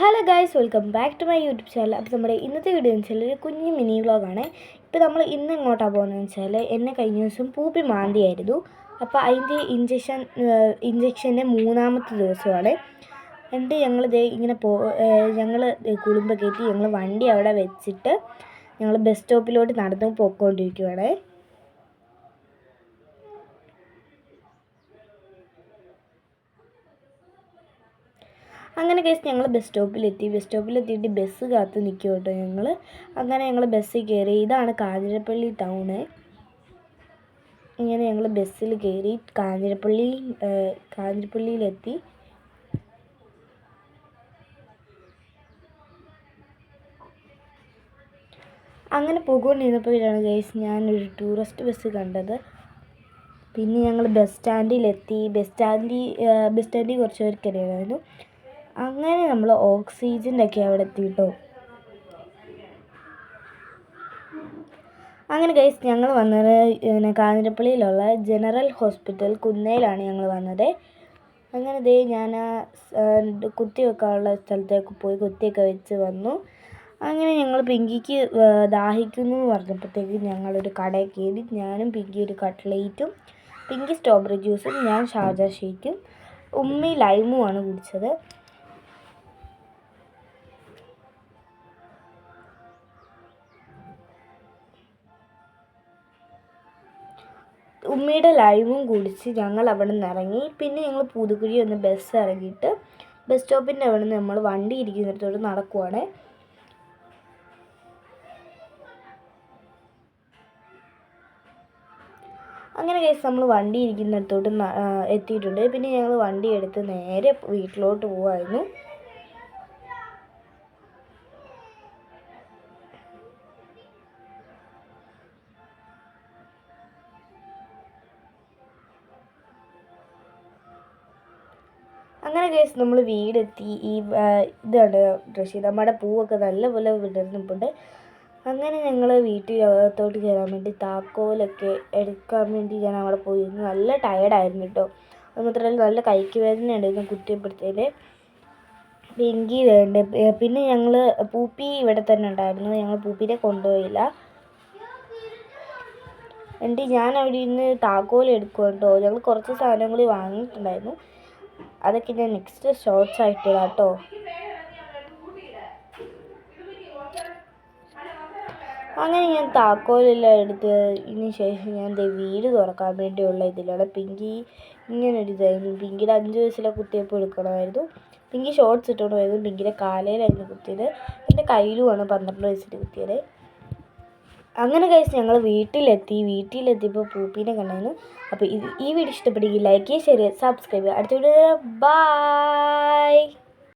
Hello guys, welcome back to my YouTube channel. അപ്പോൾ നമ്മുടെ ഇന്നത്തെ വീഡിയോ എന്ന് വെച്ചാൽ ഒരു കുഞ്ഞ് മിനി വ്ളോഗാണ്. ഇപ്പോൾ നമ്മൾ ഇന്ന് എങ്ങോട്ടാണ് പോകുന്നതെന്ന് വെച്ചാൽ എന്നെ കഴിഞ്ഞ ദിവസം പൂപ്പി മാന്തിയായിരുന്നു. അപ്പോൾ അതിൻ്റെ ഇഞ്ചക്ഷൻ്റെ 3ാമത്തെ ദിവസമാണ്. എന്നിട്ട് ഞങ്ങളിതേ ഇങ്ങനെ ഞങ്ങൾ കുടുംബ കയറ്റി ഞങ്ങൾ വണ്ടി അവിടെ വെച്ചിട്ട് ഞങ്ങൾ ബസ് സ്റ്റോപ്പിലോട്ട് നടന്നു പോയിക്കൊണ്ടിരിക്കുകയാണ്. അങ്ങനെ കേസ് ഞങ്ങൾ ബസ് സ്റ്റോപ്പിലെത്തിയിട്ട് ബസ് കാത്ത് നിൽക്കും കേട്ടോ ഞങ്ങൾ. അങ്ങനെ ഞങ്ങൾ ബസ്സിൽ കയറി. ഇതാണ് കാഞ്ഞിരപ്പള്ളി ടൗണ്. ഇങ്ങനെ ഞങ്ങൾ ബസ്സിൽ കയറി കാഞ്ഞിരപ്പള്ളിയിലെത്തി. അങ്ങനെ പോയിക്കൊണ്ടിരുന്നപ്പോഴാണ് ഗൈസ് ഞാനൊരു ടൂറിസ്റ്റ് ബസ് കണ്ടത്. പിന്നെ ഞങ്ങൾ ബസ് സ്റ്റാൻഡിലെത്തി. ബസ് സ്റ്റാൻഡിൽ കുറച്ച് പേർക്കറിയാമായിരുന്നു. അങ്ങനെ നമ്മൾ ഓക്സിജൻ്റെ ഒക്കെ അവിടെ എത്തിയിട്ടോ. അങ്ങനെ ഗൈസ് ഞങ്ങൾ വന്നത് കാഞ്ഞിരപ്പള്ളിയിലുള്ള ജനറൽ ഹോസ്പിറ്റൽ കുന്നേലാണ് ഞങ്ങൾ വന്നത്. അങ്ങനെ ദേ ഞാൻ കുത്തിവെക്കാനുള്ള സ്ഥലത്തേക്ക് പോയി കുത്തിയൊക്കെ വെച്ച് വന്നു. അങ്ങനെ ഞങ്ങൾ പിങ്കിക്ക് ദാഹിക്കുന്നു എന്ന് പറഞ്ഞപ്പോഴത്തേക്ക് ഞങ്ങളൊരു കടയിൽ കയറി. ഞാനും പിങ്കി ഒരു കട്ട്ലേറ്റും, പിങ്കി സ്ട്രോബെറി ജ്യൂസും, ഞാൻ ഷാർജ ഷേക്കും, ഉമ്മി ലൈമുമാണ് കുടിച്ചത്. ഉമ്മിയുടെ ലൈമും കുടിച്ച് ഞങ്ങൾ അവിടെ നിന്ന് ഇറങ്ങി. പിന്നെ ഞങ്ങൾ പുതുക്കുഴി ഒന്ന് ബസ് ഇറങ്ങിയിട്ട് ബസ് സ്റ്റോപ്പിൻ്റെ അവിടെ നിന്ന് നമ്മൾ വണ്ടി ഇരിക്കുന്നിടത്തോട്ട് നടക്കുവാണ്. അങ്ങനെ കേസ് നമ്മൾ വണ്ടി ഇരിക്കുന്നിടത്തോട്ട് എത്തിയിട്ടുണ്ട്. പിന്നെ ഞങ്ങൾ വണ്ടി എടുത്ത് നേരെ വീട്ടിലോട്ട് പോവായിരുന്നു. അങ്ങനെ കേസ് നമ്മൾ വീടെത്തി. ഇതാണ് റഷീദ് നമ്മുടെ പൂവൊക്കെ നല്ലപോലെ വിടർന്നിട്ടുണ്ട്. അങ്ങനെ ഞങ്ങൾ വീട്ടിനകത്തോട്ട് കയറാൻ വേണ്ടി താക്കോലൊക്കെ എടുക്കാൻ വേണ്ടി ഞാൻ അവിടെ പോയിരുന്നു. നല്ല ടയർഡായിരുന്നു കേട്ടോ. അത് മാത്രമല്ല നല്ല കൈക്ക് വേദന ഉണ്ടായിരുന്നു കുത്തിയപ്പോഴത്തേന്. പിങ്കി വേണ്ട. പിന്നെ ഞങ്ങൾ പൂപ്പി ഇവിടെ തന്നെ ഉണ്ടായിരുന്നു. ഞങ്ങൾ പൂപ്പിനെ കൊണ്ടുപോയില്ല. എന്നിട്ട് ഞാൻ അവിടെ നിന്ന് താക്കോൽ എടുക്കും കേട്ടോ. ഞങ്ങൾ കുറച്ച് സാധനങ്ങൾ വാങ്ങിയിട്ടുണ്ടായിരുന്നു. അതൊക്കെ ഞാൻ നെക്സ്റ്റ് ഷോർട്സ് ആയിട്ടിടാം കേട്ടോ. അങ്ങനെ ഞാൻ താക്കോലെല്ലാം എടുത്ത് ഇതിന് ശേഷം ഞാൻ വീട് തുറക്കാൻ വേണ്ടിയുള്ള ഇതിലാണ്. പിങ്കി ഇങ്ങനൊരു ഇതായിരുന്നു. പിങ്കിയുടെ 5 വയസ്സിലെ കുത്തിയപ്പോൾ എടുക്കണമായിരുന്നു. പിങ്കി ഷോർട്സ് ഇട്ടുകൊണ്ട് പോയത്. പിങ്കിയുടെ കാലയിലായിരുന്നു കുത്തിയത്. എൻ്റെ കയ്യിലുമാണ് 12 വയസ്സിൽ കുത്തിയത്. അങ്ങനെ കഴിച്ച് ഞങ്ങൾ വീട്ടിലെത്തിയപ്പോൾ പൂപ്പീനെ കണ്ടായിരുന്നു. അപ്പോൾ ഈ വീഡിയോ ഇഷ്ടപ്പെടുമെങ്കിൽ ലൈക്ക് ചെയ്യുക, ഷെയർ ചെയ്യുക, സബ്സ്ക്രൈബ് ചെയ്യുക. അടുത്ത വീഡിയോ ബൈ.